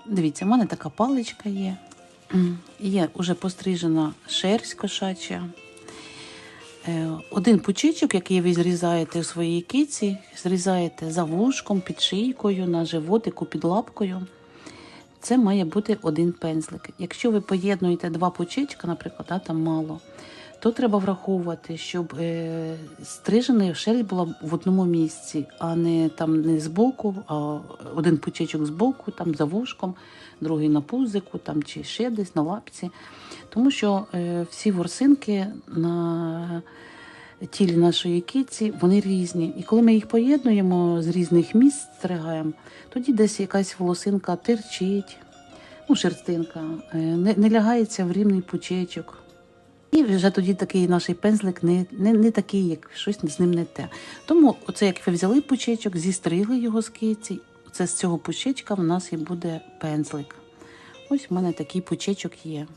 Дивіться, в мене така паличка є. Є вже пострижена шерсть кошача. Один пучечок, який ви зрізаєте у своїй киці, зрізаєте за вушком, під шийкою, на животику, під лапкою. Це має бути один пензлик. Якщо ви поєднуєте два пучечка, наприклад, там мало, то треба враховувати, щоб стрижена шерсть була в одному місці, а не збоку, а один пучечок збоку, там за вушком, другий на пузику, там чи ще десь на лапці. Тому що всі ворсинки на тілі нашої киці, вони різні. І коли ми їх поєднуємо з різних місць, стригаємо, тоді десь якась волосинка терчить, шерстинка, не лягається в рівний пучечок. І вже тоді такий наш пензлик не такий, як щось з ним не те. Тому оце, як ви взяли пучечок, зістригли його з киці, це з цього пучечка в нас і буде пензлик. Ось в мене такий пучечок є.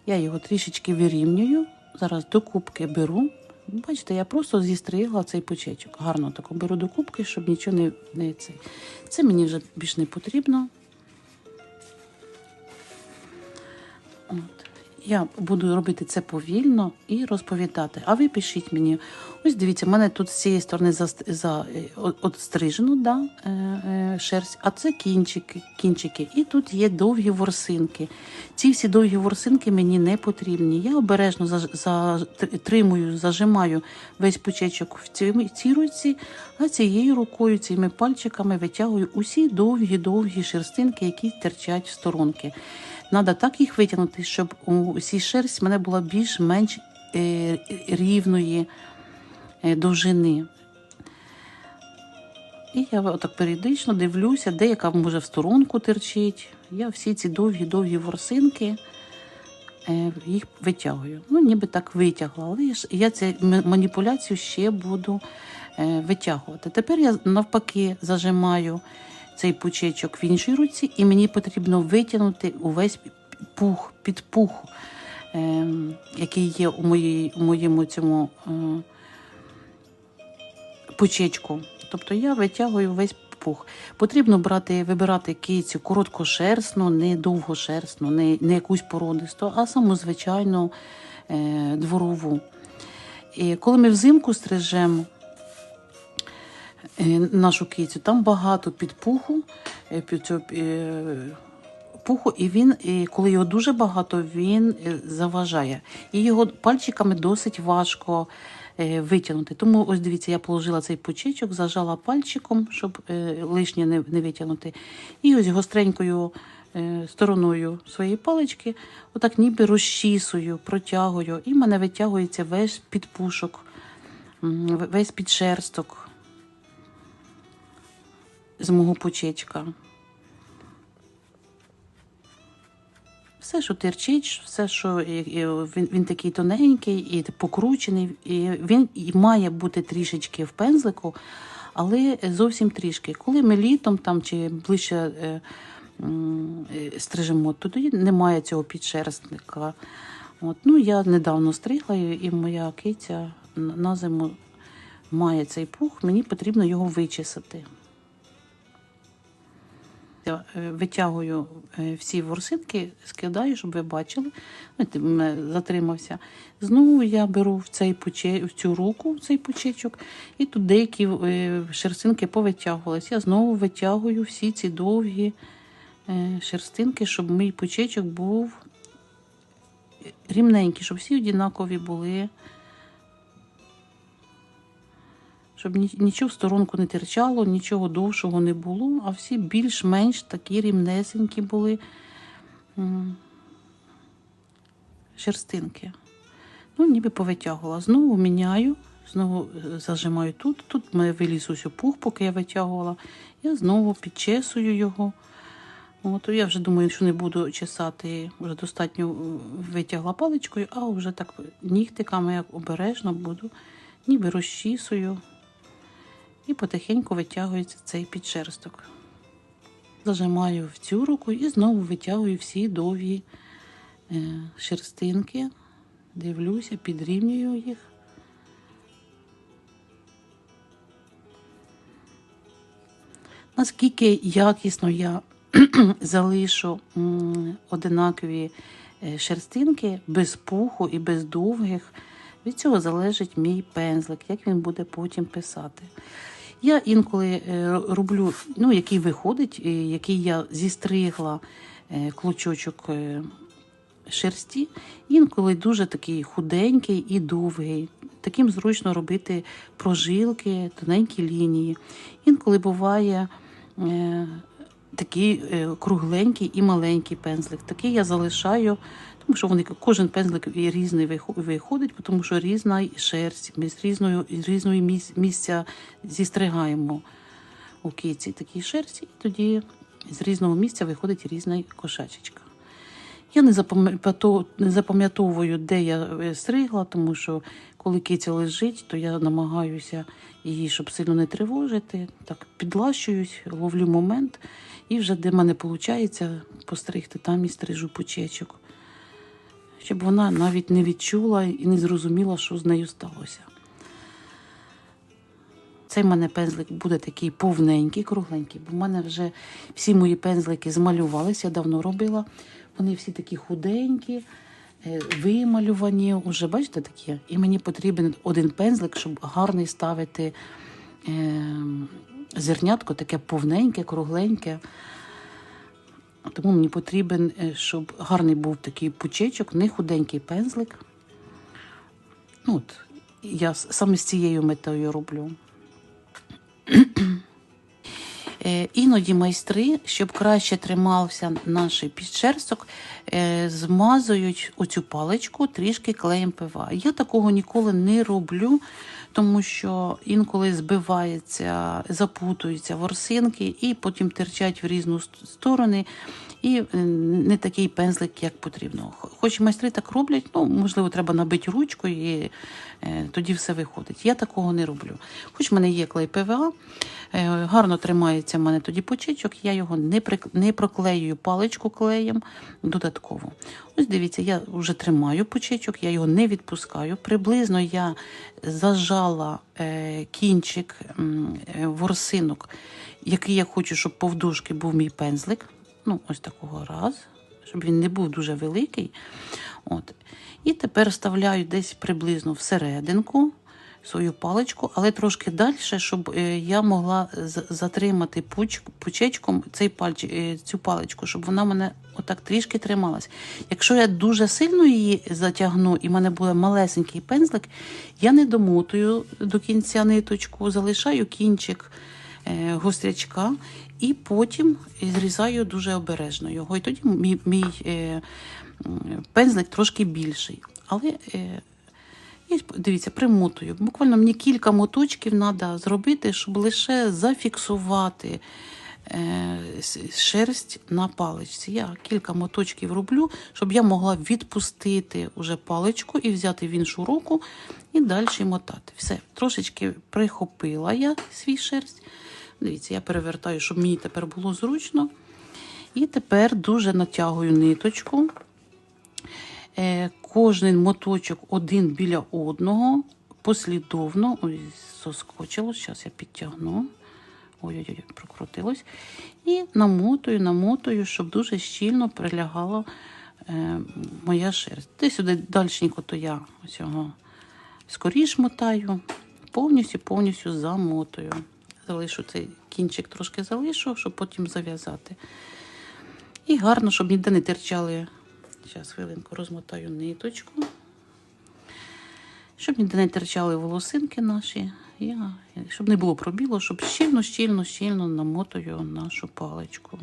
Я його трішечки вирівнюю, зараз до кубки беру. Бачите, я просто зістригла цей пучечок. Гарно тако беру до кубки, щоб нічого не цей. Це мені вже більш не потрібно. От. Я буду робити це повільно і розповідати. А ви пишіть мені. Ось дивіться, в мене тут з цієї сторони стрижено, шерсть, а це кінчики. І тут є довгі ворсинки. Ці всі довгі ворсинки мені не потрібні. Я обережно затримую, зажимаю весь пучечок в цій руці, а цією рукою, цими пальчиками витягую усі довгі шерстинки, які терчать в сторонки. Треба так їх витягнути, щоб усі шерсть в мене була більш-менш рівної довжини. І я отак періодично дивлюся, де яка може в сторонку терчить. Я всі ці довгі ворсинки їх витягую. Ніби так витягла, але я цю маніпуляцію ще буду витягувати. Тепер я навпаки зажимаю цей пучечок в іншій руці, і мені потрібно витягнути увесь підпух, який є у моєму цьому пучечку. Тобто я витягую весь пух. Потрібно вибирати кицю короткошерстну, не довгошерстну, не якусь породисту, а саму звичайну дворову. І коли ми взимку стрижемо нашу кицю, там багато підпуху, і коли його дуже багато, він заважає. І його пальчиками досить важко витягнути. Тому ось дивіться, я положила цей пучечок, зажала пальчиком, щоб лишнє не витягнути. І ось гостренькою стороною своєї палички отак ніби розчісую, протягую. І в мене витягується весь підпушок, весь підшерсток з мого пучечка. Все, що терчить, все, що він такий тоненький і покручений, і він має бути трішечки в пензлику, але зовсім трішки. Коли ми літом там, чи ближче стрижемо, то тоді немає цього підшерстника. Я недавно стригла, і моя киця на зиму має цей пух, мені потрібно його вичесати. Я витягую всі ворсинки, скидаю, щоб ви бачили. Затримався. Знову я беру в цю руку, в цей пучечок, і тут деякі шерстинки повитягувалися. Я знову витягую всі ці довгі шерстинки, щоб мій пучечок був рівненький, щоб всі однакові були. Щоб нічого в сторонку не терчало, нічого довшого не було, а всі більш-менш такі рівнесенькі були шерстинки. Ніби повитягувала. Знову міняю, знову зажимаю тут. Тут в мене виліз ось пух, поки я витягувала. Я знову підчесую його. Я вже думаю, що не буду чесати, вже достатньо витягла паличкою, а вже так нігтиками, як обережно буду, ніби розчісую. І потихеньку витягується цей підшерсток. Зажимаю в цю руку і знову витягую всі довгі шерстинки. Дивлюся, підрівнюю їх. Наскільки якісно я залишу одинакові шерстинки, без пуху і без довгих. Від цього залежить мій пензлик, як він буде потім писати. Я інколи роблю, який виходить, який я зістригла клочочок шерсті, інколи дуже такий худенький і довгий. Таким зручно робити прожилки, тоненькі лінії. Інколи буває такий кругленький і маленький пензлик. Такий я залишаю, тому що кожен пензлик різний виходить, тому що різна шерсть, ми з різної місця зістригаємо у киці такій шерсті, і тоді з різного місця виходить різна кошачечка. Я не запам'ятовую, де я стригла, тому що коли киця лежить, то я намагаюся її, щоб сильно не тривожити, так підлащуюсь, ловлю момент, і вже де в мене виходить постригти, там і стрижу пучечок, щоб вона навіть не відчула і не зрозуміла, що з нею сталося. Цей в мене пензлик буде такий повненький, кругленький, бо в мене вже всі мої пензлики змалювалися, я давно робила. Вони всі такі худенькі, вималювані, уже, бачите, такі. І мені потрібен один пензлик, щоб гарний ставити зернятко, таке повненьке, кругленьке. Тому мені потрібен, щоб гарний був такий пучечок, не худенький пензлик. Я саме з цією метою роблю. Іноді майстри, щоб краще тримався наш підшерсток, змазують оцю паличку трішки клеєм ПВА. Я такого ніколи не роблю, тому що інколи збивається, запутуються ворсинки і потім терчать в різні сторони. І не такий пензлик, як потрібно. Хоч майстри так роблять, можливо, треба набити ручку і тоді все виходить. Я такого не роблю. Хоч в мене є клей ПВА, гарно тримається в мене тоді пучечок, я його не проклеюю паличку клеєм додатково. Ось дивіться, я вже тримаю пучечок, я його не відпускаю. Приблизно я зажала кінчик ворсинок, який я хочу, щоб повдовжки був мій пензлик. Ось такого раз, щоб він не був дуже великий. І тепер вставляю десь приблизно всерединку свою паличку, але трошки далі, щоб я могла затримати пучечком цю паличку, щоб вона в мене отак трішки трималась. Якщо я дуже сильно її затягну і в мене буде малесенький пензлик, я не домотую до кінця ниточку, залишаю кінчик гострячка і потім зрізаю дуже обережно його. І тоді мій пензлик трошки більший. Але, дивіться, примотую. Буквально мені кілька моточків треба зробити, щоб лише зафіксувати шерсть на паличці. Я кілька моточків роблю, щоб я могла відпустити уже паличку і взяти в іншу руку і далі мотати. Все, трошечки прихопила я свій шерсть. Дивіться, я перевертаю, щоб мені тепер було зручно. І тепер дуже натягую ниточку. Кожен моточок один біля одного, послідовно. Ой, соскочило, зараз я підтягну. Ой-ой-ой, прокрутилось. І намотую, щоб дуже щільно прилягала моя шерсть. Десь сюди дальшенько, то я цього скоріш мотаю, повністю замотую. Залишу цей кінчик, трошки залишу, щоб потім зав'язати. І гарно, щоб ніде не терчали. Зараз, хвилинку, розмотаю ниточку. Щоб ніде не терчали волосинки наші. Щоб не було пробіло, щоб щільно намотую нашу паличку.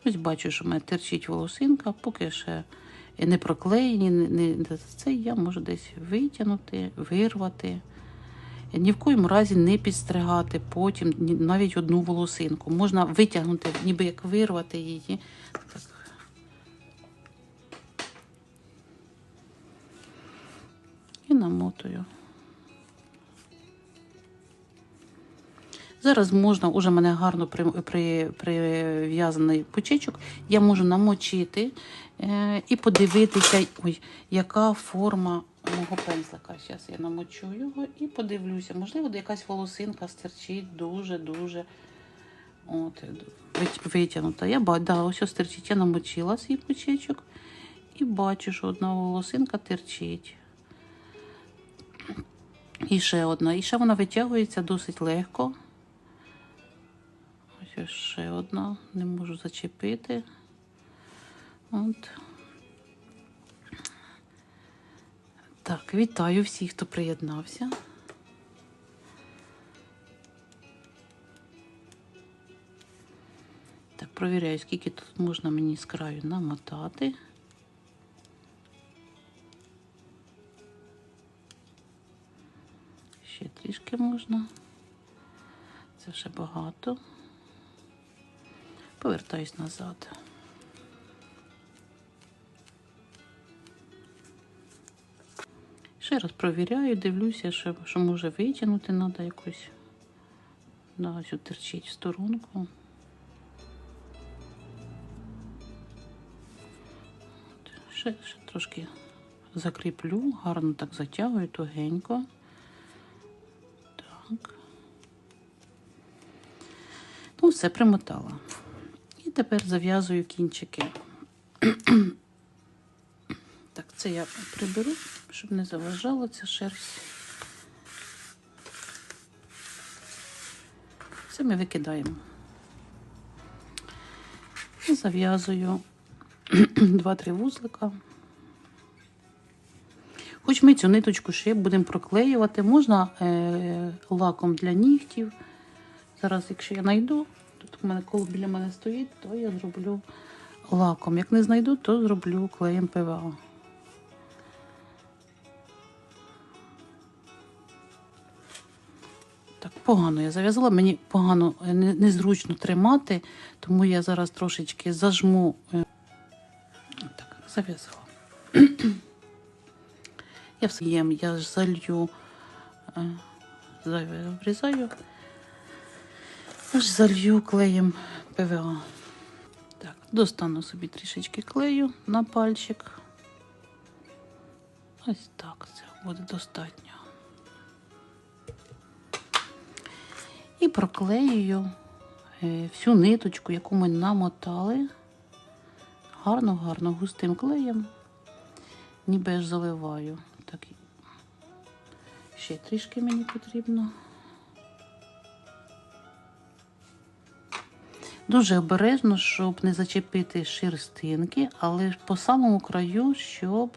Ось бачу, що в мене терчить волосинка, поки ще не проклеєні, це я можу десь витягнути, вирвати. Ні в коєму разі не підстригати потім навіть одну волосинку. Можна витягнути, ніби як вирвати її. Так. І намотую. Зараз можна, уже в мене гарно прив'язаний пучечок, я можу намочити і подивитися, яка форма мого пензлика. Зараз я намочу його і подивлюся. Можливо, якась волосинка стирчить дуже-дуже витягнута. Я бачу, да, ось стирчить. Я намочила свій пучечок і бачу, що одна волосинка терчить. І ще одна. І ще вона витягується досить легко. Ось ще одна. Не можу зачепити. От. Так, вітаю всіх, хто приєднався. Так, провіряю, скільки тут можна мені з краю намотати. Ще трішки можна. Це вже багато. Повертаюсь назад. Ще раз провіряю, дивлюся, що може витягнути треба якось. Да, ось терчить в сторонку. Ще трошки закріплю, гарно так затягую, тугенько. Так. Ну, все, примотала. І тепер зав'язую кінчики. Так, це я приберу, щоб не заважала ця шерсть. Це ми викидаємо. І зав'язую 2-3 вузлика. Хоч ми цю ниточку ще будемо проклеювати, можна лаком для нігтів. Зараз, якщо я знайду, тут у мене коло біля мене стоїть, то я зроблю лаком. Як не знайду, то зроблю клеєм ПВА. Так, погано я зав'язала, мені погано, незручно тримати, тому я зараз трошечки зажму. Так, зав'язала. Я залью, обрізаю, аж залью клеєм ПВА. Так, достану собі трішечки клею на пальчик. Ось так, це буде достатньо. І проклеюю всю ниточку, яку ми намотали, гарно-гарно густим клеєм, ніби аж заливаю. Так, ще трішки мені потрібно. Дуже обережно, щоб не зачепити шерстинки, але по самому краю, щоб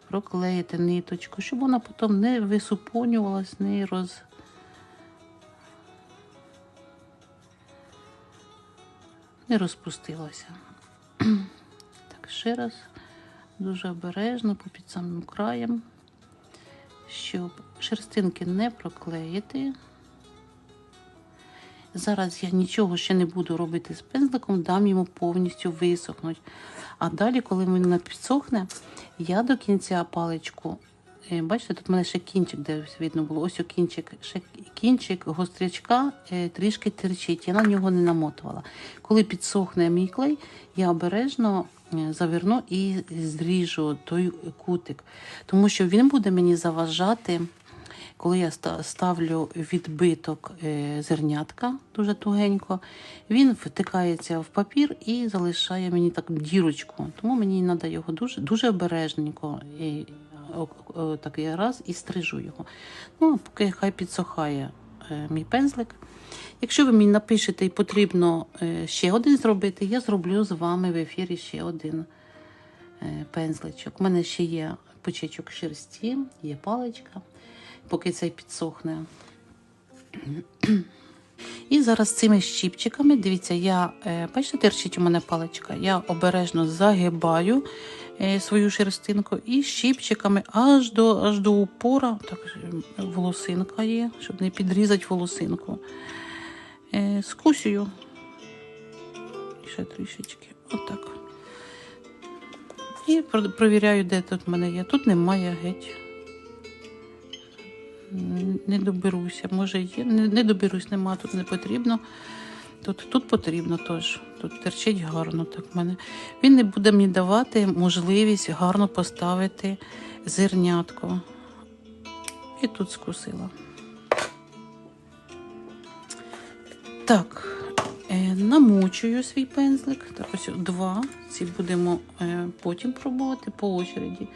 проклеїти ниточку, щоб вона потім не висупонювалась, не розпустилася. Так, ще раз, дуже обережно, під самим краєм, щоб шерстинки не проклеїти. Зараз я нічого ще не буду робити з пензликом, дам йому повністю висохнути. А далі, коли він підсохне, я до кінця паличку, бачите, тут в мене ще кінчик, де видно було, ось кінчик, ще кінчик гострячка трішки терчить, я на нього не намотувала. Коли підсохне мій клей, я обережно заверну і зріжу той кутик, тому що він буде мені заважати, коли я ставлю відбиток зернятка дуже тугенько, він втикається в папір і залишає мені так дірочку. Тому мені треба його дуже обережненько, так я раз і стрижу його. Ну, а поки хай підсохає мій пензлик. Якщо ви мені напишете і потрібно ще один зробити, я зроблю з вами в ефірі ще один пензличок. У мене ще є пучечок шерсті, є паличка, поки цей підсохне. І зараз цими щіпчиками, дивіться, бачите, терчить у мене паличка, я обережно загибаю свою шерстинку і щіпчиками аж до упора, так, волосинка є, щоб не підрізати волосинку, скусюю. Ще трішечки, отак. І провіряю, де тут в мене є. Тут немає геть. Не доберуся, може є, не доберусь, нема, тут не потрібно. Тут потрібно теж. Тут терчить гарно так в мене. Він не буде мені давати можливість гарно поставити зернятко. І тут скусила. Так, намочую свій пензлик. Так, ось 2. Ці будемо потім пробувати по очереді.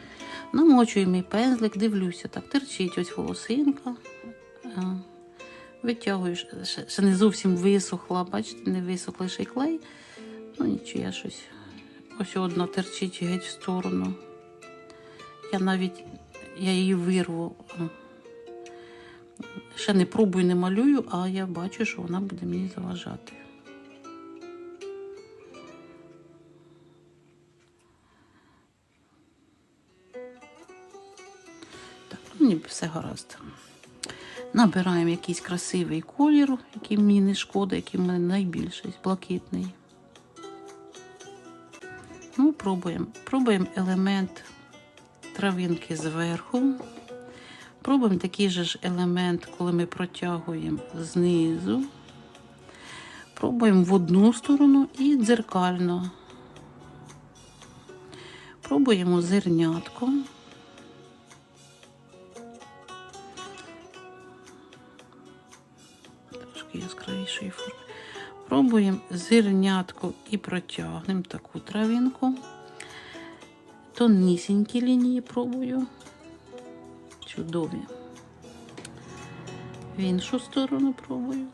Намочую мій пензлик, дивлюся, так, терчить ось волосинка. Витягую, ще не зовсім висохла, бачите, не висохлий ще й клей. Ну нічого, я щось. Ось одна терчить геть в сторону. Я її вирву. Ще не пробую, не малюю, а я бачу, що вона буде мені заважати. Так, мені все гаразд. Набираємо якийсь красивий колір, який мені не шкода, який в мене найбільший, блакитний. Ну, пробуємо. Пробуємо елемент травинки зверху. Пробуємо такий же ж елемент, коли ми протягуємо знизу. Пробуємо в одну сторону і дзеркально. Пробуємо зернятко. Трошки яскравішої форми. Пробуємо зернятко і протягнемо таку травинку. Тонісінькі лінії пробую. Чудові. В іншу сторону пробую.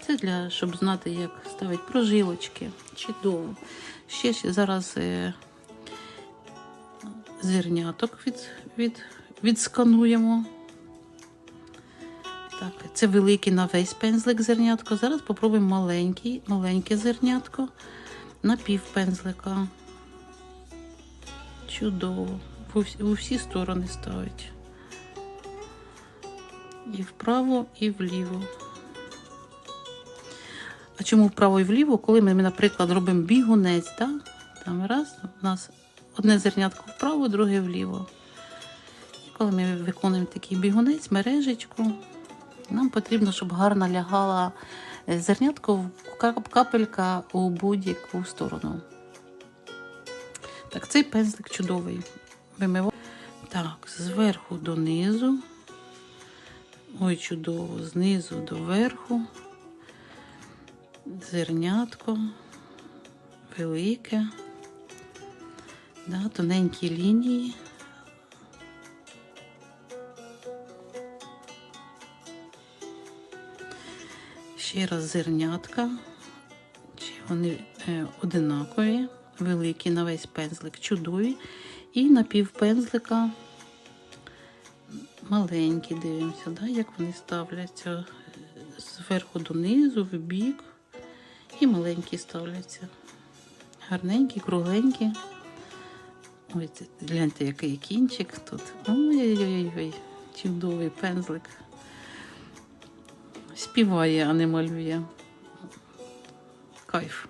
Це щоб знати, як ставити прожилочки. Чудово. Ще зараз зерняток відскануємо. Так, це великий на весь пензлик зернятко. Зараз попробуємо маленьке зернятко на пів пензлика. Чудово. У всі сторони ставить. І вправо, і вліво. А чому вправо і вліво? Коли ми, наприклад, робимо бігунець, так? Там раз, у нас одне зернятко вправо, друге вліво. І коли ми виконуємо такий бігунець, мережечку, нам потрібно, щоб гарно лягала зернятко, капелька у будь-яку сторону. Так, цей пензлик чудовий. Вимиваю. Так, зверху донизу. Ой, чудово, знизу до верху. Зернятко. Велике. Да, тоненькі лінії. Ще раз зернятка. Чи вони одинакові. Великі на весь пензлик, чудові. І на пів пензлика маленькі, дивимося, да, як вони ставляться зверху донизу, в бік. І маленькі ставляться. Гарненькі, кругленькі. Ось, гляньте, який кінчик тут. Ой-ой-ой, чудовий пензлик. Співає, а не малює. Кайф.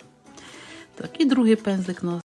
Так, і другий пензлик у нас.